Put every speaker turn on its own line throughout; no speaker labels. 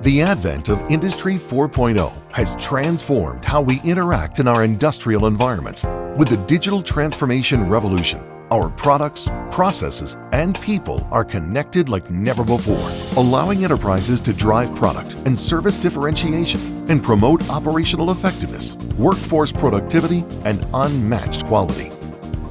The advent of Industry 4.0 has transformed how we interact in our industrial environments. With the digital transformation revolution, our products, processes, and people are connected like never before, allowing enterprises to drive product and service differentiation and promote operational effectiveness, workforce productivity, and unmatched quality.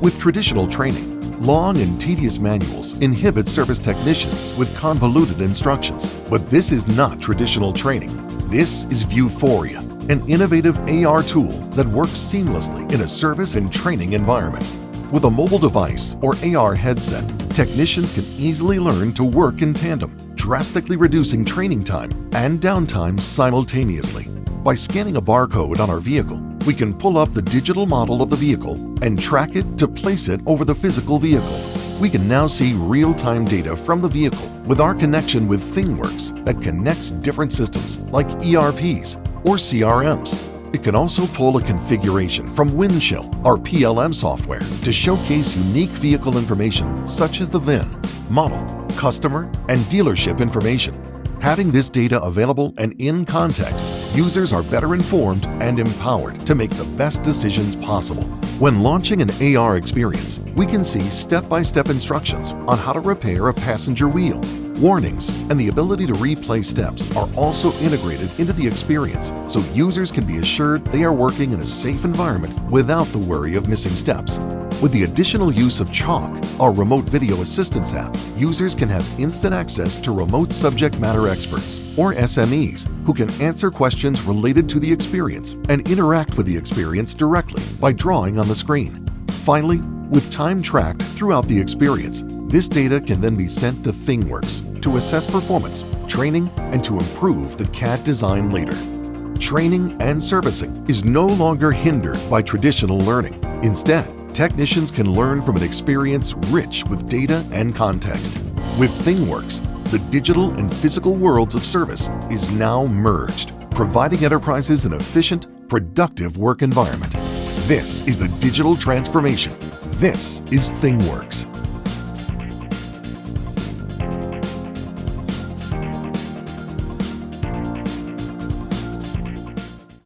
With traditional training, long and tedious manuals inhibit service technicians with convoluted instructions. But this is not traditional training. This is Viewphoria, an innovative AR tool that works seamlessly in a service and training environment. With a mobile device or AR headset, technicians can easily learn to work in tandem, drastically reducing training time and downtime simultaneously. By scanning a barcode on our vehicle, we can pull up the digital model of the vehicle and track it to place it over the physical vehicle. We can now see real-time data from the vehicle with our connection with ThingWorx that connects different systems like ERPs or CRMs. It can also pull a configuration from Windchill, our PLM software, to showcase unique vehicle information such as the VIN, model, customer, and dealership information. Having this data available and in context, users are better informed and empowered to make the best decisions possible. When launching an AR experience, we can see step-by-step instructions on how to repair a passenger wheel. Warnings and the ability to replay steps are also integrated into the experience, so users can be assured they are working in a safe environment without the worry of missing steps. With the additional use of Chalk, our remote video assistance app, users can have instant access to remote subject matter experts, or SMEs, who can answer questions related to the experience and interact with the experience directly by drawing on the screen. Finally, with time tracked throughout the experience, this data can then be sent to ThingWorx to assess performance, training, and to improve the CAD design later. Training and servicing is no longer hindered by traditional learning. Instead, technicians can learn from an experience rich with data and context. With ThingWorx, the digital and physical worlds of service is now merged, providing enterprises an efficient, productive work environment. This is the digital transformation. This is ThingWorx.